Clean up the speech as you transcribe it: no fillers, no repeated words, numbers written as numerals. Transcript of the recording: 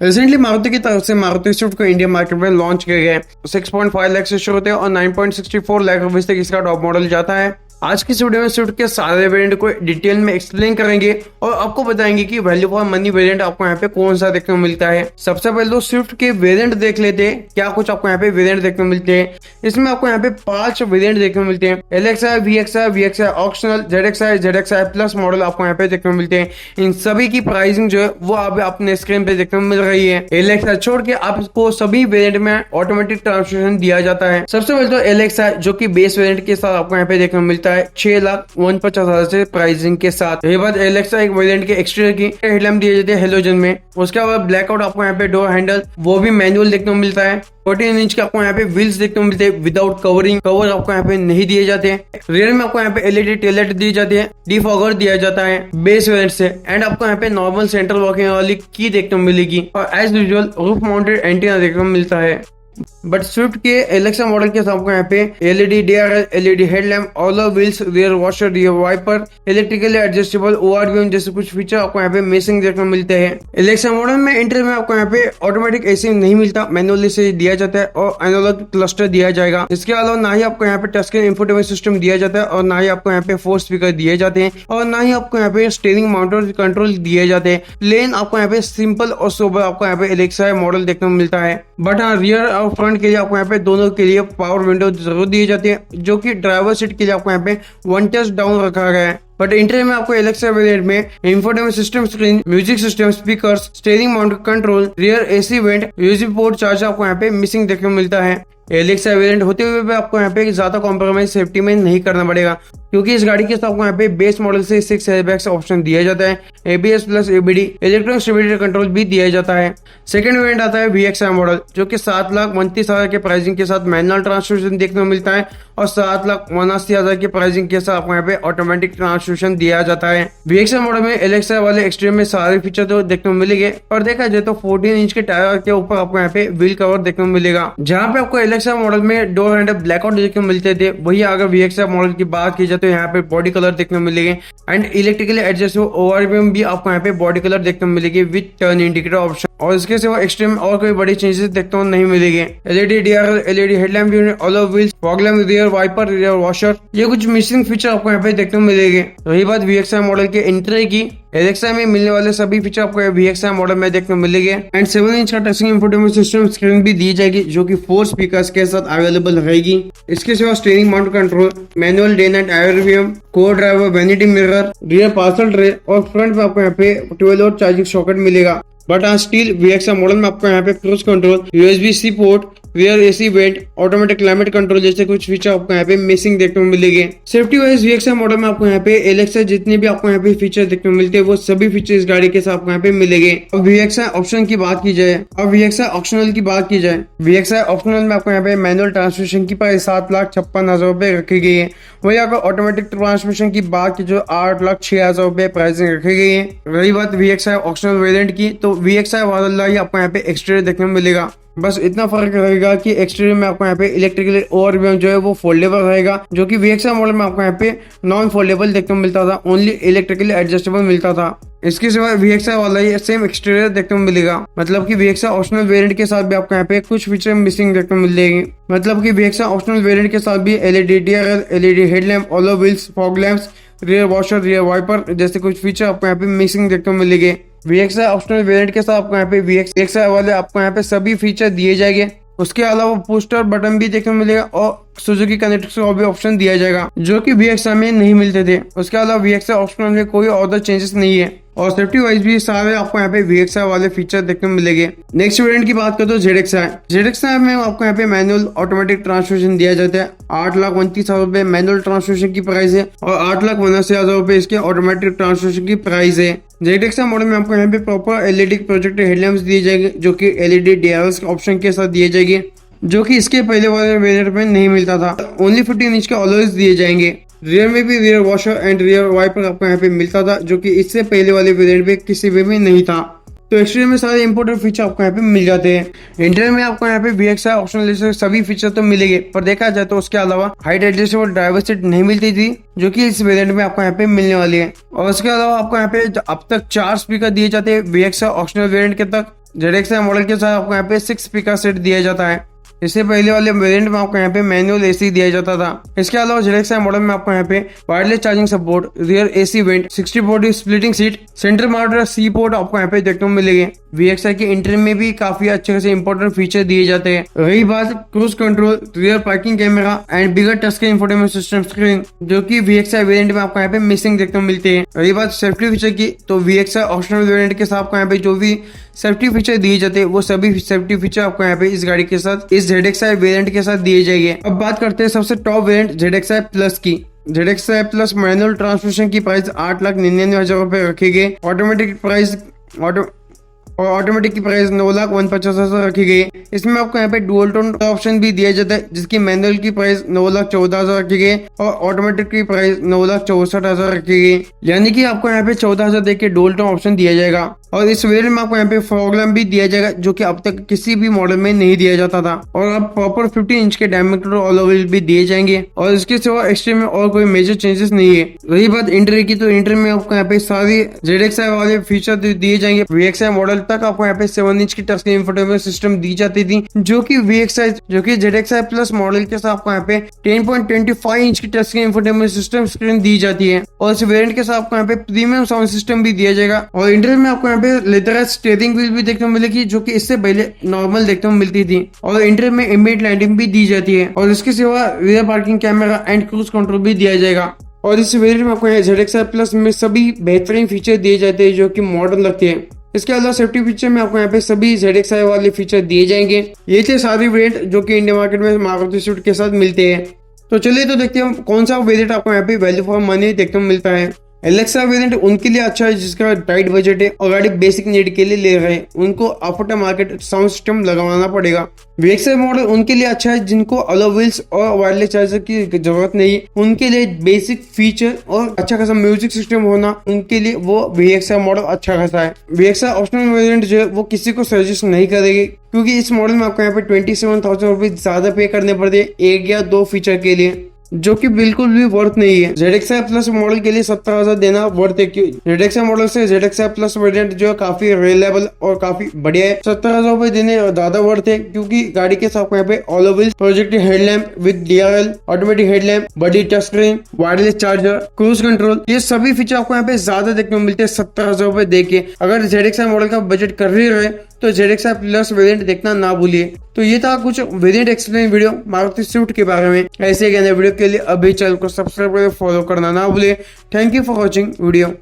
Recently Maruti की तरफ से मारुति स्विफ्ट को इंडियन मार्केट में लॉन्च किया गया है। 6.5 लाख से शुरू होते हैं और 9.64 लाख रुपए तक इसका टॉप मॉडल जाता है। आज की इस वीडियो में स्विफ्ट के सारे वेरिएंट को डिटेल में एक्सप्लेन करेंगे और आपको बताएंगे कि वैल्यू फॉर मनी वेरिएंट आपको यहाँ पे कौन सा देखने को मिलता है। सबसे पहले तो स्विफ्ट के वेरिएंट देख लेते हैं, क्या कुछ आपको यहाँ पे वेरिएंट देखने को मिलते हैं। इसमें आपको यहाँ पे 5 वेरिएंट देखने को मिलते हैं। LXi, VXi, VXi optional, ZXi, ZXi plus model आपको यहाँ पे देखने को मिलते हैं। इन सभी की प्राइसिंग जो है वो आप अपने स्क्रीन पे देखने को मिल रही है। LXi छोड़ के आपको सभी वेरिएंट में ऑटोमेटिक ट्रांसमिशन दिया जाता है। सबसे पहले तो LXi जो की बेस वेरिएंट के साथ आपको यहाँ पे देखने को मिलता है 6,49,000 से प्राइसिंग के साथ। ये बात LXi एक वेरिएंट के एक्सटीरियर की हेडलैम्प दिए जाते हैं हेलोजन में। उसके बाद ब्लैकआउट आपको यहाँ पे डोर हैंडल वो भी मैनुअल देखने को मिलता है। 14 इंच के आपको यहाँ पे व्हील्स देखने को मिलते हैं विदाउट कवरिंग, कवर आपको यहाँ पे नहीं दिए जाते हैं। रियर में आपको यहाँ पे LED टेल लाइट दी जाती है, डिफॉगर दिया जाता है बेस वेरिएंट से। एंड आपको यहाँ पे नॉर्मल सेंट्रल लॉकिंग वाली की देखने को मिलेगी और as usual roof mounted antenna देखने को मिलता है। बट स्विफ्ट के LXi मॉडल के साथ आपको यहाँ पे LED DRL, LED headlamp, alloy wheels, rear washer, rear wiper, electrically adjustable ORVM जैसे कुछ फीचर आपको यहाँ पे मिसिंग देखने को मिलते हैं। LXi मॉडल में इंटर में आपको यहाँ पे ऑटोमेटिक एसी नहीं मिलता, मैनुअली से दिया जाता है और एनालॉग क्लस्टर दिया जाएगा। इसके अलावा ना ही आपको यहाँ पे टच स्क्रीन इंफोटेनमेंट सिस्टम दिया जाता है और ना ही आपको यहाँ पे 4 स्पीकर दिए जाते हैं और ना ही आपको यहाँ पे स्टीयरिंग माउंटेड कंट्रोल दिए जाते हैं। प्लेन आपको यहाँ पे सिंपल और सोबर आपको यहाँ पे LXi मॉडल देखने को मिलता है। बट हाँ, रियर और फ्रंट के लिए आपको यहाँ पे दोनों के लिए पावर विंडो जरूर दी जाती है, जो कि ड्राइवर सीट के लिए आपको यहाँ पे 1 टच डाउन रखा गया है। बट इंटीरियर में आपको LXi वेरिएंट में infotainment system, screen, music system, speakers, steering mounted control, rear AC went, USB port charger आपको यहाँ पे मिसिंग देखने को मिलता है। LXi वेरिएंट होते हुए भी आपको यहाँ पे ज्यादा कॉम्प्रोमाइज सेफ्टी में नहीं करना पड़ेगा, क्योंकि इस गाड़ी के साथ आपको यहाँ पे बेस मॉडल से 6 एयरबैग्स ऑप्शन दिया जाता है। ABS plus ABD electronic stability control भी दिया जाता है। सेकंड वेरिएंट आता है VXi मॉडल, जो कि 7,29,000 के प्राइसिंग के साथ मैनुअल ट्रांसमिशन देखने को मिलता है और 7,79,000 की प्राइसिंग के साथ आपको यहाँ पे ऑटोमेटिक ट्रांसमिशन दिया जाता है। VXi मॉडल में LXi वाले एक्सट्रीम में सारे फीचर तो देखने को मिलेंगे और देखा जाए तो 14 इंच के टायर के ऊपर आपको यहाँ पे व्हील कवर देखने को मिलेगा। जहाँ पे आपको LXi मॉडल में डोर हैंडल ब्लैकआउट देखने को मिलते थे, वही अगर VXi मॉडल की बात की जाए तो यहाँ पे बॉडी कलर देखने को मिलेंगे एंड इलेक्ट्रिकली एडजस्टेबल ORVM भी आपको यहाँ पे बॉडी कलर देखने को मिलेगी विद टर्न इंडिकेटर ऑप्शन। और इसके सिवा एक्सट्रीम और कोई बड़ी चेंजेस देखने को नहीं मिलेंगे। LED DRL, LED headlamp unit, alloy wheels, fog lamp, rear wiper, rear washer, ये कुछ मिसिंग फीचर आपको यहाँ पे देखने को मिलेंगे। रही बात VXi मॉडल के इंटीरियर की, LXi में मिलने वाले सभी फीचर आपको VXi मॉडल में देखने को मिलेंगे एंड 7 इंच का टचिंग इंफोटेनमेंट सिस्टम स्क्रीन भी दी जाएगी, जो कि 4 स्पीकर्स के साथ अवेलेबल रहेगी। इसके सिवा steering mount control, manual day night IRVM, को driver, vanity mirror, rear parcel tray और फ्रंट में आपको यहाँ पे 12 वोल्ट चार्जिंग सॉकेट मिलेगा। बट हाँ, स्टील VXi मॉडल में आपको यहाँ पे cruise control, USB-C port, rear AC went, automatic climate control जैसे कुछ फीचर आपको यहाँ पे मिसिंग देखने को मिलेंगे। सेफ्टी वाइज VXi मॉडल में आपको यहाँ पे LXi जितने भी आपको यहाँ पे फीचर देखने को मिलते हैं वो सभी फीचर इस गाड़ी के साथ आपको यहाँ पे मिलेंगे। अब VXi ऑप्शन की बात की जाए, अब VXi ऑप्शनल की बात की जाए, VXi ऑप्शनल में आपको यहाँ पे मैनुअल ट्रांसमिशन की प्राइस 7,56,000 रुपए रखी गई है। वही अगर ऑटोमेटिक ट्रांसमिशन की बात की जो 8,06,000 रुपए प्राइसिंग रखी गई है। रही बात VXi ऑप्शनल वेरिएंट की, तो VXi वाला ही आपको यहाँ पे एक्सटीरियर देखने को मिलेगा। बस इतना फर्क रहेगा कि एक्सटीरियर में आपको यहाँ पे इलेक्ट्रिकल ORVM जो है वो फोल्डेबल रहेगा, जो कि VXi मॉडल में आपको यहाँ पे नॉन फोल्डेबल देखने को मिलता था, ओनली इलेक्ट्रिकली एडजस्टेबल मिलता था। इसके सिवा VXi वाला ही सेम एक्सटीरियर देखने को मिलेगा, मतलब कि VXi ऑप्शनल वेरिएंट के साथ भी आपको यहाँ पे कुछ फीचर मिसिंग देखने को मिलेगी। मतलब कि VXi ऑप्शनल वेरिएंट के साथ भी LED DRL, LED headlamp, alloy wheels, fog lamps, rear washer, rear wiper जैसे कुछ फीचर आपको यहाँ पे मिसिंग देखने को मिलेंगे। VXi ऑप्शनल वेरिएंट के साथ आपको यहाँ पे VXi वाले आपको यहाँ पे सभी फीचर दिए जाएंगे। उसके अलावा पोस्टर बटन भी देखने को मिलेगा और सुजुकी कनेक्ट का भी ऑप्शन दिया जाएगा, जो कि VXi में नहीं मिलते थे। उसके अलावा VXi ऑप्शनल में कोई और चेंजेस नहीं है और सेफ्टी वाइज भी सारे आपको यहाँ पे VXi वाले फीचर देखने को मिलेंगे। नेक्स्ट वेरिएंट की बात करें तो ZXi में आपको यहाँ पे मैनुअल ऑटोमेटिक ट्रांसमिशन दिया जाता है। 8,29,000 रुपए मैनुअल ट्रांसमिशन की प्राइस है और 8,79,000 रुपए इसके ऑटोमेटिक ट्रांसमिशन की प्राइस है। ZXi मॉडल में आपको यहाँ पे प्रॉपर LED प्रोजेक्टर हेडलैम्प्स दिए जाएंगे, जो कि LED DRL ऑप्शन के साथ दिए जाएंगे, जो कि इसके पहले वाले वेरिएंट में नहीं मिलता था। ओनली 15 इंच के ऑलवेज दिए जाएंगे। रियर में भी rear washer and rear wiper आपको यहाँ पे मिलता था, जो कि इससे पहले वाले वेरिएंट में किसी भी नहीं था। तो एक्सटीरियर में सारे इंपोर्टेंट फीचर आपको यहाँ पे मिल जाते हैं। इंटीरियर में आपको यहाँ पे VXi ऑप्शनल जैसे सभी फीचर तो मिलेंगे, पर देखा जाए तो उसके अलावा हाइट एडजस्टेबल ड्राइवर सीट नहीं मिलती थी, जो कि इस वेरिएंट में आपको यहाँ पे मिलने वाली है। और उसके अलावा आपको यहाँ पे अब तक 4 स्पीकर दिए जाते हैं VXi ऑप्शनल वेरिएंट के तक, ZXi मॉडल के साथ आपको यहाँ पे 6 स्पीकर सेट दिया जाता है। इससे पहले वाले वेरिएंट में आपको यहाँ पे मैनुअल एसी दिया जाता था। इसके अलावा ZXi मॉडल में आपको यहाँ पे wireless charging support, rear AC vent, 60/40 splitting seat, centre mounted C port आपको यहाँ पे देखने को मिलेंगे। VXi के इंटीरियर में भी काफी अच्छे खासे इंपॉर्टेंट फीचर दिए जाते हैं। रही बात cruise control, rear parking camera and bigger touch screen infotainment system screen, जो कि VXi वेरिएंट में आपको यहाँ पे मिसिंग देखने को मिलते हैं। रही बात सेफ्टी फीचर की, तो VXi ऑप्शनल वेरिएंट के साथ आपको यहाँ पे जो भी सेफ्टी फीचर दिए जाते हैं वो सभी सेफ्टी फीचर आपको यहाँ पे इस गाड़ी के साथ, इस ZXi वेरिएंट के साथ दिए जाएंगे। अब बात करते हैं सबसे टॉप वेरिएंट ZXi प्लस की। ZXi प्लस मैनुअल ट्रांसमिशन की प्राइस 8,99,000 रुपए रखी गई। ऑटोमेटिक की प्राइस 9,49,000 रखी गई। इसमें आपको यहाँ पे डुअल टोन ऑप्शन भी दिया जाता है, जिसकी मैनुअल की प्राइस 9,14,000 रखी गई और ऑटोमेटिक की प्राइस 9,64,000 रखी गई। यानी कि आपको यहाँ पे 14,000 दे के डुअल टोन ऑप्शन दिया जाएगा। और इस वेरिएंट में आपको यहाँ पे फॉग लैम्प भी दिया जाएगा, जो कि अब तक किसी भी मॉडल में नहीं दिया जाता था। और अब प्रॉपर 15 इंच के डायमीटर ऑलओवर भी दिए जाएंगे। और इसके सिवा एक्सट्रीम में और कोई मेजर चेंजेस नहीं है। रही बात इंटीरियर की, तो इंटीरियर में आपको यहाँ पे सारी ZXi वाले फीचर दिए जाएंगे। VXi मॉडल तक आपको यहाँ पे 7 इंच की टच स्क्रीन इंफोटेनमेंट सिस्टम दी जाती थी, जो कि ZXi प्लस मॉडल के साथ आपको यहाँ पे 10.25 इंच की touch screen infotainment system screen दी जाती है। और इस वेरिएंट के साथ आपको यहाँ पे प्रीमियम साउंड सिस्टम भी दिया जाएगा। और इंटीरियर में आपको यहाँ पे लेदराइज्ड स्टीयरिंग व्हील भी देखने को मिलेगी, जो कि इससे पहले नॉर्मल देखने को मिलती थी। और इंटीरियर में एम्बिएंट लाइटिंग भी दी जाती है। और इसके सिवा rear parking camera and cruise control भी दिया जाएगा। और इस वेरिएंट में आपको ZXi प्लस में सभी बेहतरीन फीचर दिए जाते हैं, जो कि मॉडर्न लगते हैं। इसके अलावा सेफ्टी फीचर में आपको यहाँ पे सभी ZXi वाले फीचर दिए जाएंगे। ये थे सारे वेरिएंट जो कि इंडियन मार्केट में मारुति स्विफ्ट के साथ मिलते हैं। तो चलिए तो देखते हैं कौन सा वेरिएंट आपको यहाँ पे वैल्यू फॉर मनी देखने को मिलता है। एलेक्सा वेरिएंट उनके लिए अच्छा है जिसका टाइट बजट है और गाड़ी बेसिक नीड के लिए ले रहे हैं, उनको आफ्टर मार्केट साउंड सिस्टम लगाना पड़ेगा। VXi मॉडल उनके लिए अच्छा है जिनको अलॉय व्हील्स और वायरलेस चार्जर की जरूरत नहीं, उनके लिए बेसिक फीचर और अच्छा खासा म्यूजिक सिस्टम होना, उनके लिए वो VXi मॉडल अच्छा खासा है। VXi ऑप्शनल वेरिएंट जो है वो किसी को सजेस्ट नहीं करेगी, क्योंकि इस मॉडल में आपको यहाँ पे 27,000 रुपए ज्यादा पे करने पड़ते हैं एक या दो फीचर के लिए, जो कि बिल्कुल भी वर्थ नहीं है। ZXi प्लस मॉडल के लिए 17,000 देना वर्थ है। ZXi मॉडल से ZXi प्लस वेरिएंट जो है काफी रिलायबल और काफी बढ़िया है। 17,000 रुपए देने ज्यादा वर्थ है, क्योंकि गाड़ी के साथ यहाँ पे alloy wheels projected headlamp with DRL, automatic headlamp, बड़ी touch screen, wireless charger, cruise control, ये सभी फीचर आपको यहाँ पे ज्यादा देखने को मिलते हैं 17,000 रुपए दे के। अगर ZXi मॉडल का बजट कर ही रहे तो ZXi प्लस वेरिएंट देखना ना भूलिए। तो ये था कुछ variant explain video Maruti Swift के बारे में। ऐसे वीडियो के लिए अभी चैनल को सब्सक्राइब करके फॉलो करना ना भूलिए। Thank you for watching video.